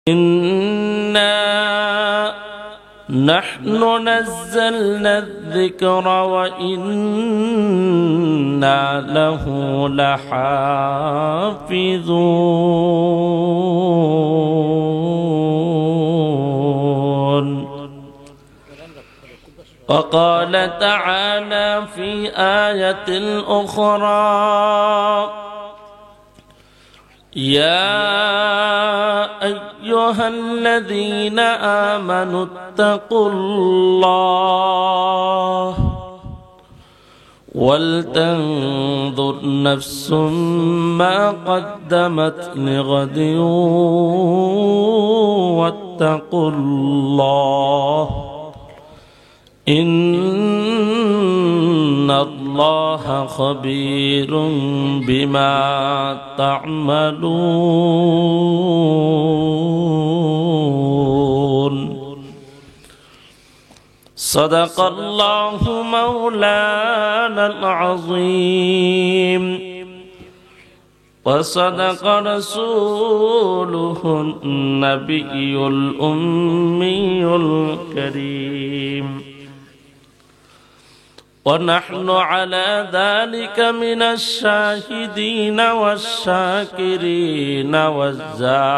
إنا نحن نزلنا الذكر وإنا له لحافظون. وقال تعالى في آية أخرى: يا أيها الذين آمنوا اتقوا الله ولتنظر نفس ما قدمت لغد واتقوا الله إن الله خبير بما تعملون. صدق الله مولانا العظيم وصدق رسوله النبي الأمي الكريم، ونحن على ذلك من الشاهدين والشاكرين والذاكرين،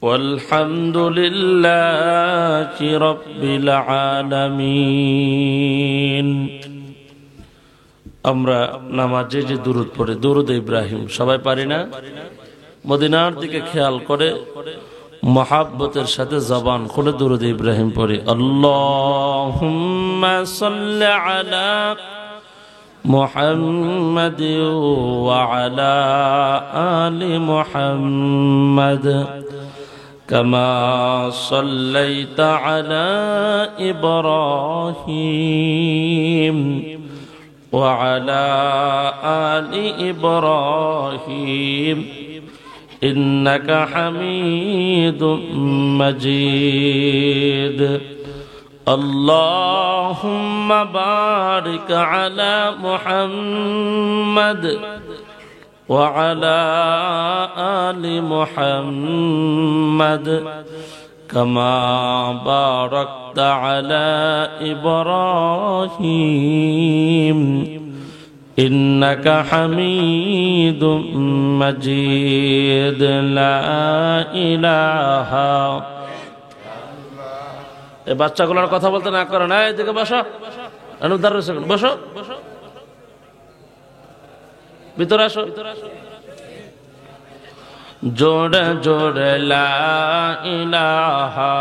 والحمد لله رب العالمين। আমরা নামাজে যে দুরূদ পড়ি, দুরূদ ইব্রাহিম সবাই পারি না? মদিনার দিকে খেয়াল করে মোহাব্বতের সাথে জবান খুলে দুরূদ ইব্রাহিম পড়ি। আল্লাহুম্মা সাল্লি আলা মুহাম্মাদ ওয়া আলা আলি মুহাম্মাদ কামা সাল্লাইতা আলা ইব্রাহিম ওয়া আলা আলি ইব্রাহিম إنك حميد مجيد. اللهم بارك على محمد وعلى آل محمد كما باركت على إبراهيم إنك حميد مجيد. لا إله এই বাচ্চাগুলোর কথা বলতে না করো না, এদিকে বসো, বসো ভিতরে আসো। জোরে জোরে লা ইলাহা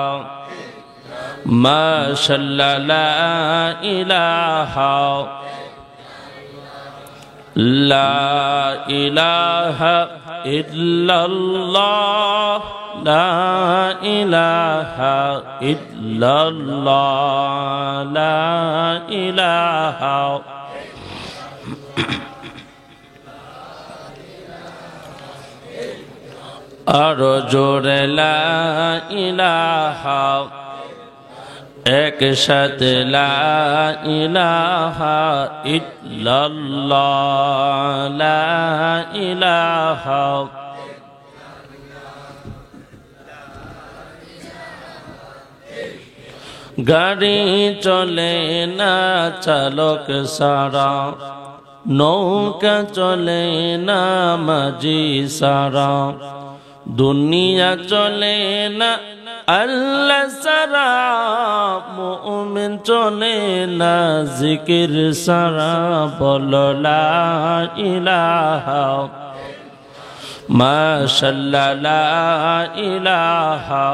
মাশাআল্লাহ, লা ইলাহা লা ইলাহা ইল্লাল্লাহ, লা ইলাহা ইল্লাল্লাহ, লা ইলাহা আরো জোরে লা ইলাহা, একসাথে লা ইলাহা ইল্লাল্লাহ, লা ইলাহা গাড়ি চলে না চালক সারা, নৌকা চলে না মাঝি সারা, দুনিয়া চলে না আল্লাহ সারা, মুমিন চলে না জিকির সারা। বলো লা ইলাহা মাশাআল্লাহ, লা ইলাহা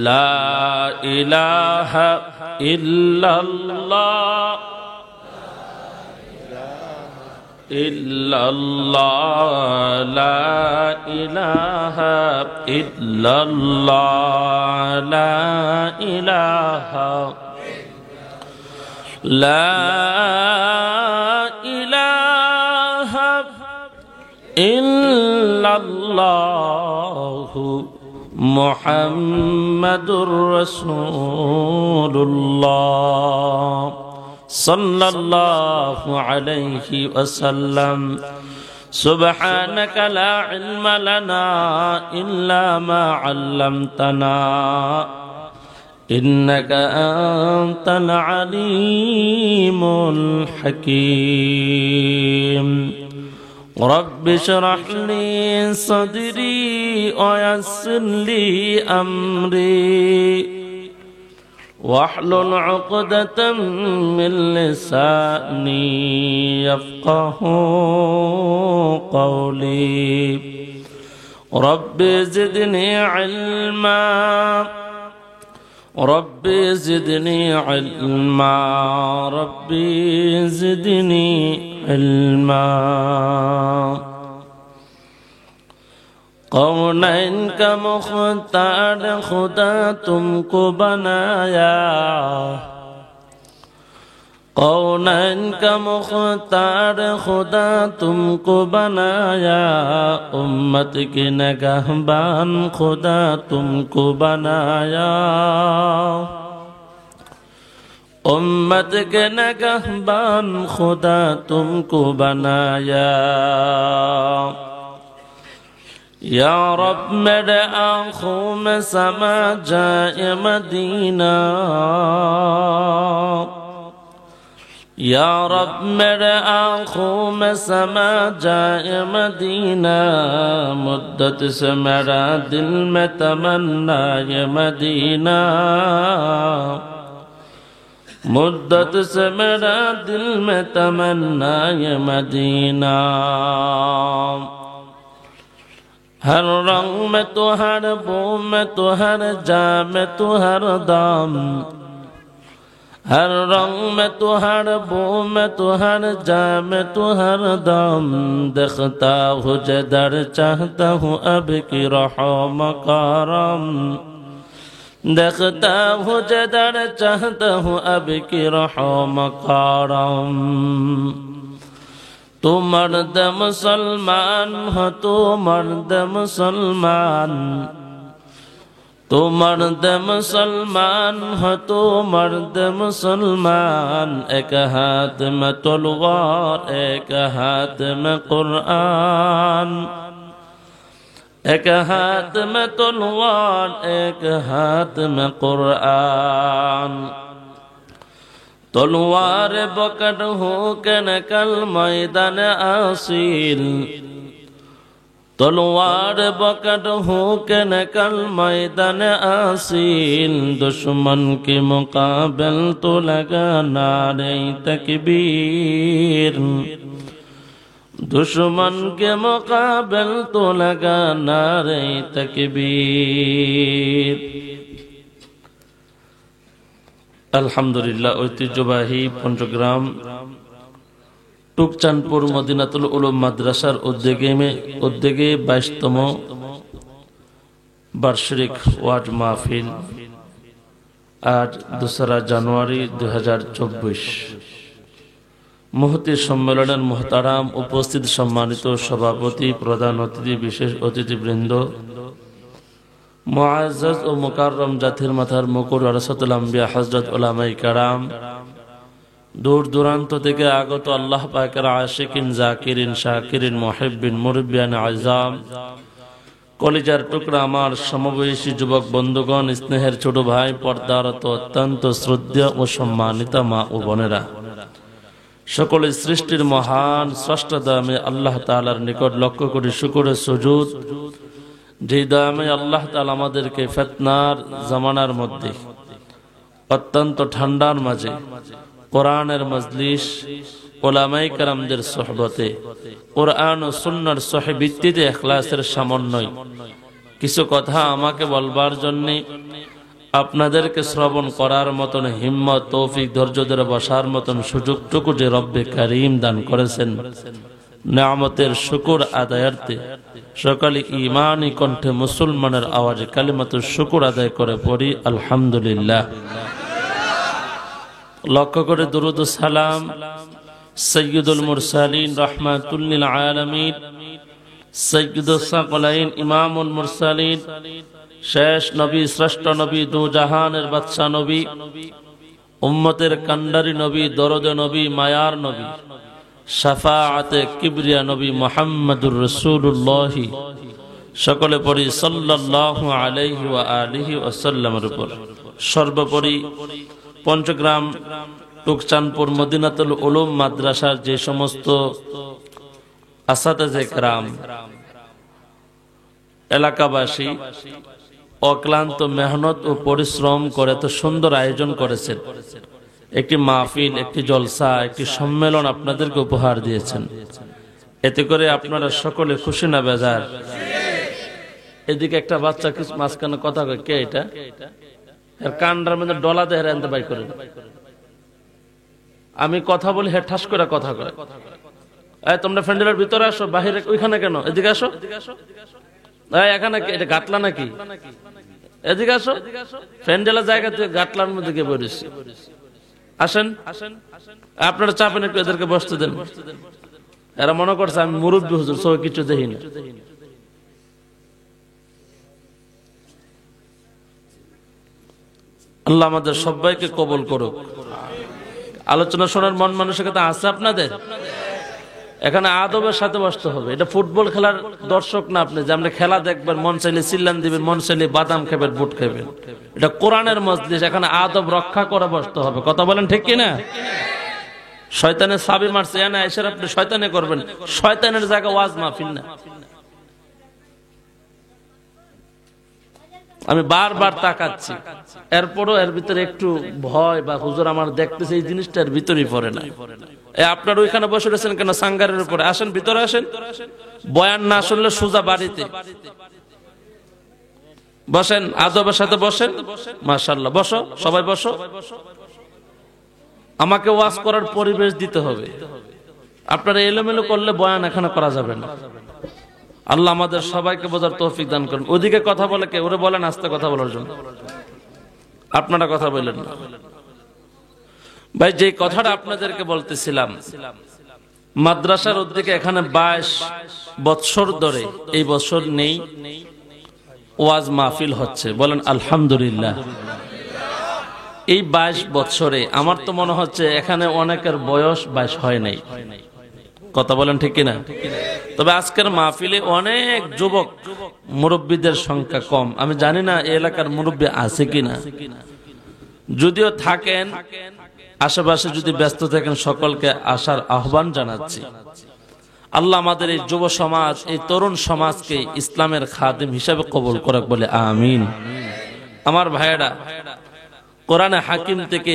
লা ইলাহা ইল্লাল্লাহ, ইল্লাল্লাহ, লা ইলাহা ইল্লাল্লাহ, লা ইলাহা লা ইলাহা ইল্লাল্লাহ মুহাম্মাদুর রাসূলুল্লাহ সাল্লাল্লাহু আলাইহি ওয়াসাল্লাম। সুবহানাকা লা ইলমা লানা ইল্লা মা আল্লামতানা ইন্নাকা আনতাল আলিমুল হাকীম। رب اشرح لي صدري ويسر لي أمري واحلل عقدة من لساني يفقه قولي رب زدني علما ربي زدني علما ربي زدني علما कौनैन का मुख्तार खुदा तुमको बनाया कौनैन का मुख्तार खुदा तुमको बनाया उम्मत के नगहबान खुदा तुमको बनाया उम्मत के नगहबान खुदा तुमको बनाया या रब मेरे आँखों में समा जाए मदीना या रब मेरे आँखों में समा जाए मदीना मुद्दत से मेरा दिल में तमन्ना ये मदीना मुद्दत से मेरा दिल में तमन्ना ये मदीना हर रंग में तो हर बो में तो हर जा में तो हर दाम हर रंग में तो हर बो में तो हर जा में तो हर दाम देखता हूँ जदर चाहता हूँ अब की रहो मकारम देखता हूँ जदर चाहता हूँ अब की रहो मकारम तो मर्द मुसलमान हो तो मर्द मुसलमान तो मर्द मुसलमान हो तो मर्द मुसलमान एक हाथ में तलवार एक हाथ में कुरान एक हाथ में तलवार एक हाथ में कुरान तलवार पकड़ हो के निकल मैदान आसील तलवार पकड़ हो के निकल मैदान आसील दुश्मन के मुकाबल तो लगा नारे तकबीर दुश्मन के मुकाबल तो लगा नारे तकबीर। আলহামদুলিল্লাহ ঐতিহ্যবাহী পঞ্চগ্রাম টুকচানপুর মদিনাতুল উলুম মাদ্রাসার উদ্যোগে 22তম বার্ষিক ওয়াজ মাহফিল আজ 2 জানুয়ারি 2024 মুহতি সম্মেলনের মুহতারাম উপস্থিত সম্মানিত সভাপতি প্রধান অতিথি বিশেষ অতিথিবৃন্দ মুআজ্জাজ ও মুকাররম জাতির মাথার মুকুট ওয়ারাসাতুল আম্বিয়া হযরত উলামায়ে কেরাম দূর দূরান্ত থেকে আগত আল্লাহ পাকের আশিকিন জাকিরিন শাকিরিন মুহিব্বিন মুরব্বিয়ান আযম কলিজার টুকরা আমার সমবয়সী যুবক বন্ধুগণ স্নেহের ছোট ভাই পর্দারত অত্যন্ত শ্রদ্ধেয় ও সম্মানিত মা ও বোনেরা সকলে সৃষ্টির মহান স্রষ্টা দয়াময় আল্লাহ তাআলার নিকট লক্ষ কোটি শুকরের সুজুদ যে দয়াময় আল্লাহ তাআলা আমাদেরকে ফিতনার জামানার মধ্যে অত্যন্ত ঠান্ডার মাঝে কোরআনের মজলিস উলামায়ে কেরামদের সোহবতে কোরআন ও সুন্নাহর সহিহ ভিত্তিতে ইখলাসের সমন্বয় কিছু কথা আমাকে বলবার জন্য আপনাদেরকে শ্রবণ করার মতন হিম্মত তৌফিক ধৈর্য ধরে বসার মতন সুযোগটুকু যে রব্বে কারীম দান করেছেন নিয়ামতের শুকর আদায়ার্থে সকালে ঈমানি কণ্ঠে মুসলমানের আওয়াজে কালিমাতুশ শুকর আদায় করে পড়ি আলহামদুলিল্লাহ। লক্ষ্য করে দুরূদ ও সালাম সাইয়্যিদুল মুরসালিন রাহমাতুল লিল আলামিন সাইয়্যিদুস সাকলাইন, ইমামুল মুরসালিন, শেষ নবী, শ্রেষ্ঠ নবী, দু জাহানের বাদশা নবী, উম্মতের কান্ডারি নবী, দরদে নবী, মায়ার নবী, শাফাআতে কিবরিয়া নবী মুহাম্মদুর রাসূলুল্লাহ, সকলে পড়ি সাল্লাল্লাহু আলাইহি ওয়া আলিহি ওয়াসাল্লামের উপর। সর্বোপরি পঞ্চগ্রাম টুকচানপুর মদিনাতুল উলুম মাদ্রাসার যে সমস্ত আসাতাজে কেরাম, এলাকাবাসী অক্লান্ত মেহনত ও পরিশ্রম করে তো সুন্দর আয়োজন করেছেন, একটি মাহফিল, একটি জলসা, একটি সম্মেলন আপনাদেরকে উপহার দিয়েছেন। এতে করে আপনারা সকলে খুশি না বেজার? এদিকে একটা বাচ্চা কিছু মাঝখানে কথা কয়, কে এটা? এর কান্ডার মধ্যে ডলা দেহের আনতে বাই করেন। আমি কথা বলি, হে ঠাস করে কথা কয়। তোমরা ফ্যান্ডেলের ভিতরে আসো, বাহিরে ওইখানে কেন? এদিকে আসো। এখানে এটা গাটলা নাকি? এদিকে আসো। ফ্যান্ডেলের জায়গা থেকে গাটলার মধ্যে গিয়ে বসেছি। আসেন, আপনারা চাপেন একটু, এদেরকে বসতে দেন। এরা মনে করছে আমি মুরব্বী হুজুর, সব কিছু দেখি না। আল্লাহ আমাদের সবাইকে কবুল করুক। আলোচনা শোনার মন মানসিকতা আছে আপনাদের? এখানে আদবের সাথে বসতে হবে। এটা ফুটবল খেলার দর্শক না আপনি, যে আপনি খেলা দেখবেন, মন চাইলে চিল্লান দিবেন, মন চাইলে বাদাম খাবেন, বুট খাবেন। এটা কোরআনের মজলিস, এখানে আদব রক্ষা করে বসতে হবে। কথা বলেন ঠিক কিনা? শয়তানের চাবি মারছে, এনে এসে আপনি শয়তানি করবেন, শয়তানের জায়গা ওয়াজ মাহফিল না। আমি বারবার তাকাচ্ছি, এরপরও এর ভিতরে একটু ভয় বা হুজুর আমার দেখতেছে, এই জিনিসটা এর ভিতরেই পড়ে না। আপনার ওইখানে বসে রয়েছেন কেন সাঙ্গারের উপরে? আসেন, ভিতরে আসেন। বয়ান না শুনলে সোজা বাড়িতে বসেন, আদবের সাথে বসেন। মাশাআল্লাহ, বসো, সবাই বসো। আমাকে ওয়াজ করার পরিবেশ দিতে হবে। আপনারা এলোমেলো করলে বয়ান এখানে করা যাবে না। আল্লাহ আমাদের সবাইকে বোঝার তৌফিক দান করুন। ওদিকে কথা বলে কে? ওরে বলেন আস্তে কথা বলার জন্য। আপনারা কথা বললেন না ভাই। যে কথাটা আপনাদেরকে বলতেছিলাম, মাদ্রাসার উদ্যোগে এখানে 22 বছর ধরে, এই বছর নেই, ওয়াজ মাহফিল হচ্ছে। বলেন আলহামদুলিল্লাহ। এই 22 বছরে আমার তো মনে হচ্ছে এখানে অনেকের বয়স 22 হয় নাই। কথা বলেন ঠিক কিনা? তবে আজকের মাহফিলে অনেক যুবক, মুরব্বীদের সংখ্যা কম। আমি জানি না এই এলাকার মুরব্বী আছে কিনা। যদিও থাকেন, আশেপাশে যদি ব্যস্ত থাকেন, সকলকে আসার আহ্বান জানাচ্ছি। আল্লাহ আমাদের এই যুব সমাজ, এই তরুণ সমাজকে ইসলামের খাদিম হিসাবে কবুল করুক, বলে আমিন। আমার ভাইয়েরা, কোরআনে হাকিম থেকে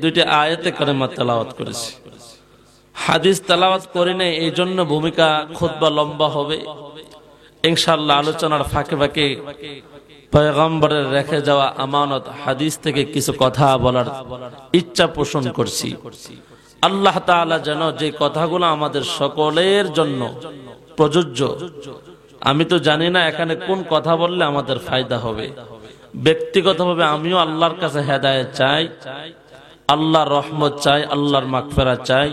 দুইটি আয়াতে কারিমা তেলাওয়াত করেছি। হাদিস তেলাওয়াত করি নাই, এই জন্য ভূমিকা খুতবা লম্বা হবে। ইনশাআল্লাহ আলোচনার ফাঁকে ফাঁকে পয়গম্বরের রেখে যাওয়া আমানত হাদিস থেকে কিছু কথা বলার ইচ্ছা পোষণ করছি। আল্লাহ তাআলা যেন যে কথাগুলো আমাদের সকলের জন্য প্রযোজ্য, আমি তো জানি না এখানে কোন কথা বললে আমাদের ফায়দা হবে। ব্যক্তিগতভাবে আমিও আল্লাহর কাছে হেদায়েত চাই, আল্লাহর রহমত চাই, আল্লাহর মাগফিরাত চাই।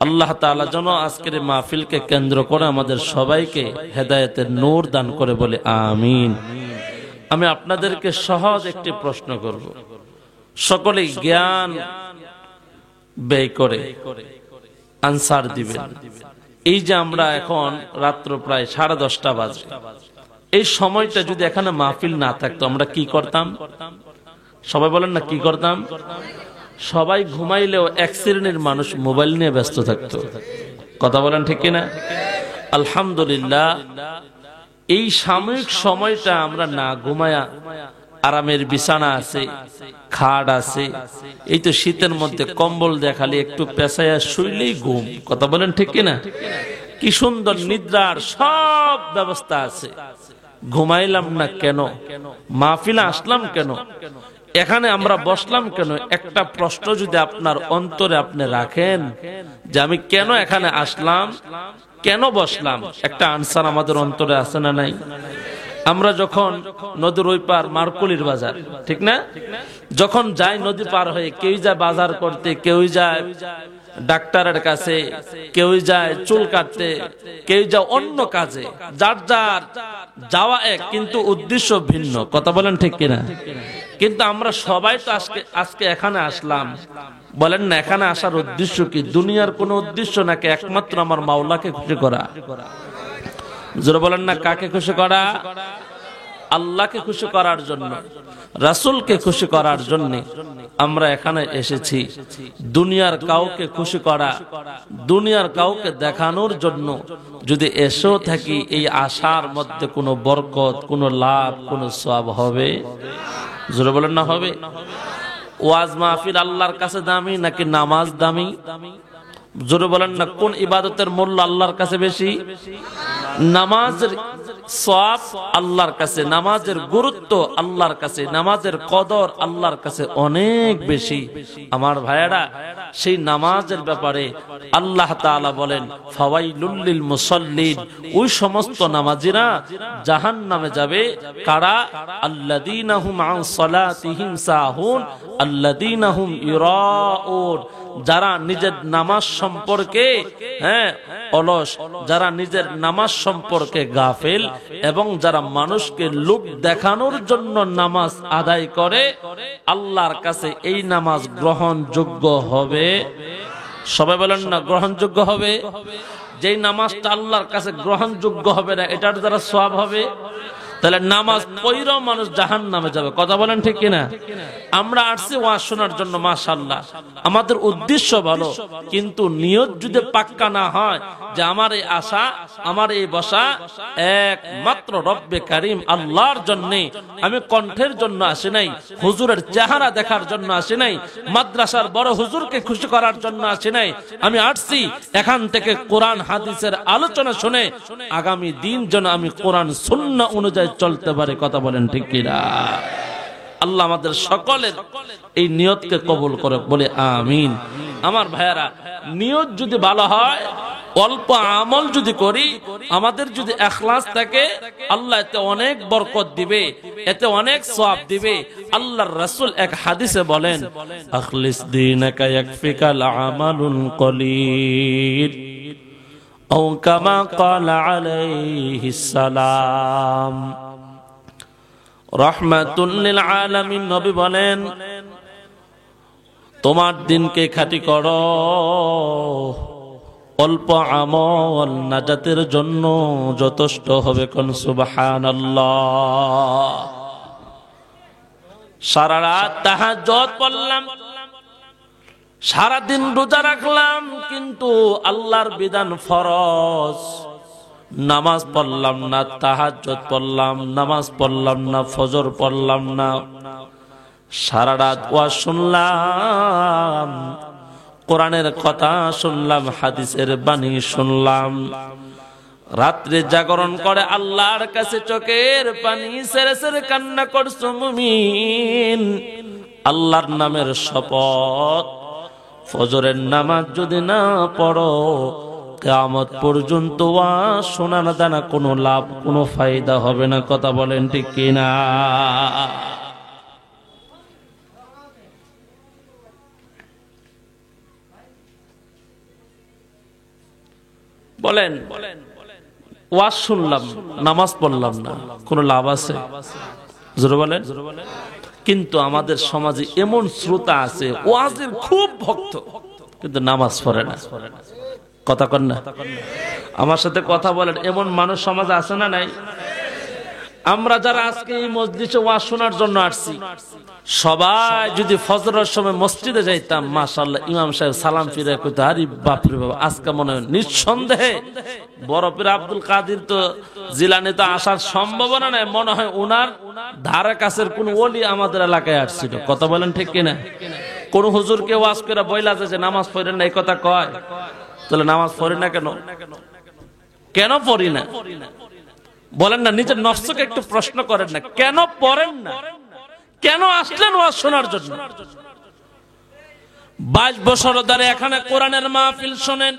আল্লাহ তাআলা যেন আজকের মাহফিলকে কেন্দ্র করে আমাদের সবাইকে হেদায়েতের নূর দান করে, বলে আমিন। আমি আপনাদেরকে সহজ একটি প্রশ্ন করব, সকলেই জ্ঞান ব্যয় করে আনসার দিবেন। এই যে আমরা এখন রাত্র প্রায় 10:30 বাজে, এই সময়টা যদি এখানে মাহফিল না থাকতো আমরা কি করতাম? সবাই বলেন না, কি করতাম? সবাই ঘুমাইলেও এক শ্রেণীর মানুষ মোবাইল নিয়ে ব্যস্ত থাকতো। কথা বলেন ঠিক কিনা? আলহামদুলিল্লাহ, এই সাময়িক সময়টা আমরা না ঘুমায়া, আরামের বিছানা আছে, খাট আছে, এই তো শীতের মধ্যে কম্বল দিয়ে খালি একটু পেঁচাইয়া শুইলেই ঘুম। কথা বলেন ঠিক কিনা? কি সুন্দর নিদ্রার সব ব্যবস্থা আছে। ঘুমাইলাম না কেন? মাহফিলে আসলাম কেন? এখানে আমরা বসলাম কেন? একটা প্রশ্ন যদি আপনার অন্তরে আপনি রাখেন যে আমি কেন এখানে আসলাম, কেন বসলাম, একটা আনসার আমাদের অন্তরে আছে না নাই? আমরা যখন নদীর ওই পার মারকুলির বাজার, ঠিক না, যখন যাই নদী পার হয়ে, কেউ যায় বাজার করতে, কেউ যায় ডাক্তারের কাছে, কেউ যায় চুল কাটতে, কেউ যায় অন্য কাজে, যার যার যাওয়া এক কিন্তু উদ্দেশ্য ভিন্ন। কথা বলেন ঠিক কিনা? কিন্তু আমরা সবাই তো আজকে এখানে আসলাম, বলেন না এখানে আসার উদ্দেশ্য কি? দুনিয়ার কোন উদ্দেশ্য নাকি একমাত্র আমার মাওলাকে খুশি করা? জোরে বলেন না, কাকে খুশি করা? আল্লাহকে খুশি করার জন্য, রাসূলকে খুশি করার জন্য আমরা এখানে এসেছি। দুনিয়ার কাউকে খুশি করা, দুনিয়ার কাউকে দেখানোর জন্য যদি এসেও থাকি, এই আশার মধ্যে কোনো বরকত, কোনো লাভ, কোনো সওয়াব হবে? জোরে বলেন না হবে? ওয়াজ মাহফিল আল্লাহর কাছে দামি নাকি নামাজ দামি? জোরে বলেন না, কোন ইবাদতের মূল্য আল্লাহর কাছে বেশি? নামাজের সওয়াব আল্লাহর কাছে, নামাজের গুরুত্ব আল্লাহর কাছে, নামাজের কদর আল্লাহর কাছে অনেক বেশি। আমার ভাইয়েরা, সেই নামাজের ব্যাপারে আল্লাহ তাআলা বলেন ফাওয়াইলুল লিল মুসাল্লিন, ওই সমস্ত নামাজীরা জাহান্নামে যাবে। কারা? আল্লাযীনা হুম আন সালাতিহিম সাহুন আল্লাযীনা হুম ইরাউন, যারা নিজের নামাজ সম্পর্কে অলস, যারা নিজের নামাজ সম্পর্কে গাফেল, এবং যারা মানুষকে লোক দেখানোর জন্য নামাজ আদায় করে, আল্লাহর কাছে এই নামাজ গ্রহণযোগ্য হবে? সবাই বলেন না, গ্রহণযোগ্য হবে? যেই নামাজটা আল্লাহর কাছে গ্রহণযোগ্য হবে না, এটার দ্বারা সওয়াব হবে? তাহলে নামাজ পড়লেও মানুষ জাহান্নামে যাবে। কথা বলেন ঠিক কিনা? আমরা আসছি ওয়াজ শোনার জন্য, মাশাআল্লাহ, আমাদের উদ্দেশ্য ভালো, কিন্তু নিয়ত যদি পাক্কা না হয় যে আমার এই আশা, আমার এই বসা একমাত্র রব্বে কারীম আল্লাহর জন্য, আমি কণ্ঠের জন্য আসি নাই, হুজুরের চেহারা দেখার জন্য আসি নাই, মাদ্রাসার বড় হুজুরকে খুশি করার জন্য আসি নাই, আমি আসছি এখান থেকে কোরআন হাদিসের আলোচনা শুনে আগামী দিন যেন আমি কোরআন সুন্নাহ অনুযায়ী চলতে পারে। কথা বলেন ঠিক কিনা? আল্লাহ আমাদের সকলের এই নিয়তকে কবুল করে, বলে আমিন। আমার ভাইয়ারা, নিয়ত যদি ভালো হয়, অল্প আমল যদি করি, আমাদের যদি ইখলাস থাকে, আল্লাহ এতে অনেক বরকত দিবে, এতে অনেক সওয়াব দিবে। আল্লাহর রাসূল এক হাদিসে বলেন আখলিস দীনাকা ইয়াকফিকাল আমালুন কলিল আও কামা ক্বালা আলাইহিস সালাম। রাহমাতুল লিল আলামিন নবী বলেন, তোমার দিনকে খাঁটি করো, অল্প আমল নাজাতের জন্য যথেষ্ট হবে। কোন সুবহানাল্লাহ। সারা রাত তাহাজ্জুদ পড়লাম, সারা দিন রোজা রাখলাম, কিন্তু আল্লাহর বিধান ফরজ, নামাজ পড়লাম না, তাহাজ্জুদ পড়লাম, নামাজ পড়লাম না, ফজর পড়লাম না, সারা রাত ওয়াজ শুনলাম, কোরআনের কথা শুনলাম, হাদিসের বাণী শুনলাম, রাত্রে জাগরণ করে আল্লাহর কাছে চোখের পানি ছেড়ে ছেড়ে কান্না করছো মুমিন, আল্লাহর নামের শপথ, ফজরের নামাজ যদি না পড়ো, কিয়ামত পর্যন্ত ওয়াজ শোনা না দানা কোনো লাভ, কোনো ফায়দা হবে না। কথা বলেন ঠিক কিনা? বলেন, ওয়াজ শুনলাম, নামাজ পড়লাম না, কোনো লাভ আছে? জোরে বলেন। কিন্তু আমাদের সমাজে এমন শ্রোতা আছে, ওয়াজের খুব ভক্ত, কিন্তু নামাজ পড়ে না। কথা কন না? আমার সাথে কথা বলেন, এমন মানুষ সমাজে আছে না নাই? আমরা যারা আজকে এই মজলিসে ওয়াজ শোনার জন্য আসছি, সবাই যদি ফজরের সময় মসজিদে যাইতাম, মাশাআল্লাহ, ইমাম সাহেব সালাম ফিরে কইতো, আরে বাপ রে বাপ, আজকে মনে হয় নিঃসন্দেহে বড় পীর আব্দুল কাদের তো জিলানী তো আসার সম্ভাবনা নাই, মনে হয় ওনার ধারে কাছের কোন ওলি আমাদের এলাকায় আসছিল। কথা বলেন ঠিক কিনা? কোন হুজুরকে ওয়াজ করে বইলা যে নামাজ পড়েন না, এই কথা কয়, তাহলে নামাজ পড়ি না কেন? কেন পড়ি না? বলেন না, নিজের নফসকে একটু প্রশ্ন করেন না, কেন পড়েন না? কেন আসলেন ওয়াজ শোনার জন্য? 22 বছর ধরে এখানে কোরআনের মাহফিল শোনেন,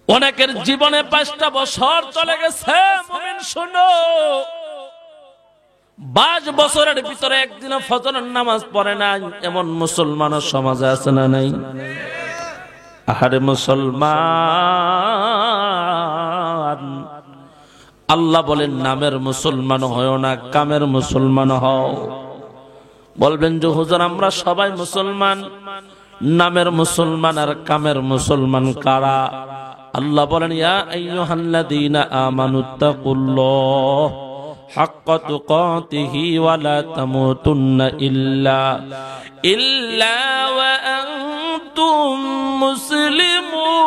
অনেকের জীবনে 5টা বছর চলে গেছে। মুমিন শুনো, 22 বছরের ভিতরে একদিনও ফজরের নামাজ পড়ে নাই এমন মুসলমান সমাজে আছে না নাই? আহারে মুসলমান, আল্লাহ বলেন নামের মুসলমান হয় না, কামের মুসলমান হও। বলবেন যে হুজুর আমরা সবাই মুসলমান, নামের মুসলমান আর কামের মুসলমান কারা? আল্লাহ বলেন ইয়া আইয়ুহাল্লাযীনা আমানুত্তাকুল্লাহ হাক্কা তুকাতিহি ওয়া লা তামুতুন্না ইল্লা ওয়া আনতুম মুসলিমুন।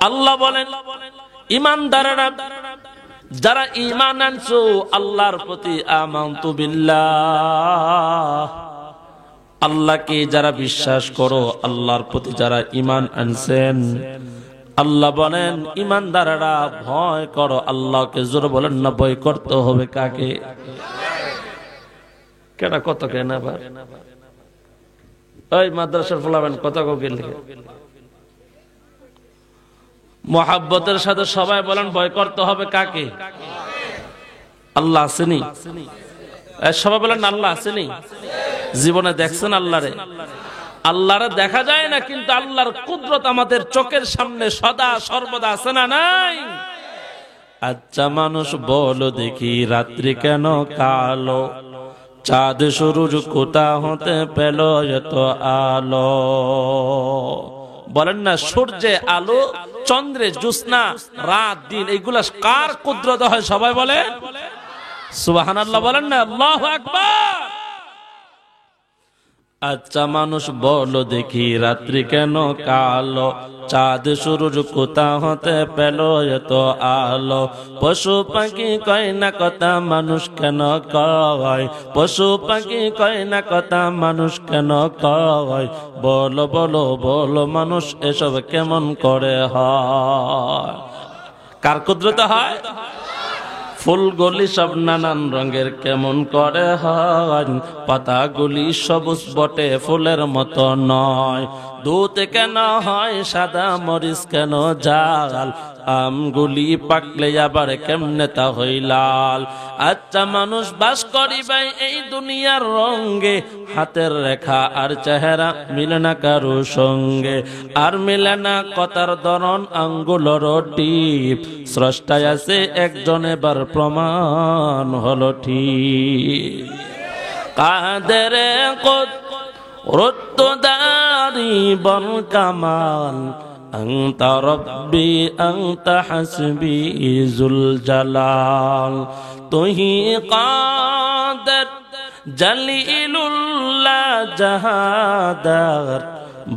আল্লাহ বলেন ঈমানদাররা যারা ঈমান আনছো আল্লাহর প্রতি, আমানতু বিল্লাহ, আল্লাহকে যারা বিশ্বাস করো, আল্লাহর প্রতি যারা ঈমান আনছেন, আল্লাহ বলেন ঈমানদাররা ভয় করো আল্লাহকে। জোরে বলেন না ভয় করতে হবে কাকে? কেন কত কেন আবার ওই মাদ্রাসার ফলাবেন কত গেলে মোহাব্বতের সাথে সবাই বলেন ভয় করতে হবে কাকে? আল্লাহ আসেনি? সবাই বলেন আল্লাহ আসেনি? জীবনে দেখছেন আল্লাহরে? আল্লাহরে দেখা যায় না, কিন্তু আল্লাহর কুদরত আমাদের চোখের সামনে সদা সর্বদা আছে না নাই? আচ্ছা মানুষ বলো দেখি রাত্রি কেন কালো, চাঁদ সূরজ কোথা হতে পেল এত আলো? বলেন না সূর্যে আলো, চন্দ্রে জ্যোৎস্না, রাত দিন, এগুলা কার কুদরত হয়? সবাই বলে সুবহানাল্লাহ, বলেন না আল্লাহু আকবার। আচ্ছা মানুষ বলো দেখি রাত্রি কেন কালো, চাঁদ সূরজ কোথা হতে পেল এত আলো? পশু পাখি কয় না কথা মানুষ কেন কয়, পশু পাখি কয় না কথা মানুষ কেন কয়? বলো বলো বলো মানুষ এসব কেমন করে হয়? কার কুদরত হয়? ফুলগুলি সব নানান রঙের কেমন করে হয়? পাতাগুলি সবুজ বটে ফুলের মতো নয়। দুধ কেন হয় সাদা, মরিচ কেন জাল? আমগুলি পাকলে আবার কেমনে তা হই লাল? আচ্ছা মানুষ বাস করিবাই এই দুনিয়ার রঙ্গে, হাতের রেখা আর চেহারা মিলে না কারো সঙ্গে, আর মিলে না কথার ধরন আঙ্গুলের টিপ। স্রষ্টায় আছে একজন, এবার প্রমাণ হলো ঠিক। কাদের রত্তদারি বল কামাল, আনতা রব্বি আনতা হাসবি জুল জালাল। তুহি কাদের জলিলুল্লাহ জাহাদার,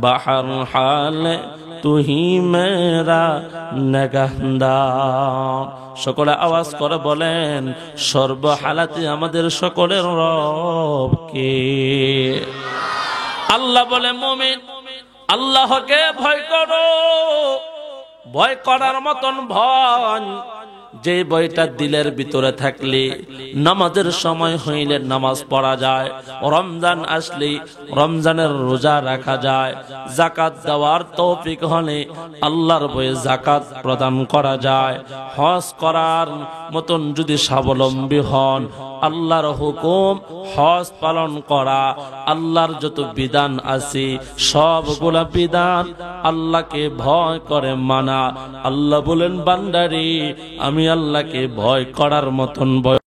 বাহর হালে তুহি মেরা নেগাহদার। সকলে আওয়াজ করে বলেন সর্বহালাতে আমাদের সকলের রব কে? আল্লাহ বলে মুমিন আল্লাহকে ভয় করো, ভয় করার মতন ভয় যে বইটা দিলের ভিতরে থাকলে নামাজের সময় হইলে নামাজ পড়া যায়, রমজান আসলে রমজানের রোজা রাখা যায়, যাকাত দেওয়ার তৌফিক হলে আল্লাহর ভয়ে যাকাত প্রদান করা যায়, হজ করার মতন যদি স্বাবলম্বী হন, আল্লাহর হুকুম হজ পালন করা, আল্লাহর যত বিধান আছে সবগুলা বিধান আল্লাহকে ভয় করে মানা। আল্লাহ বলেন বান্দারে আমি আল্লাহকে ভয় করার মতন ভয়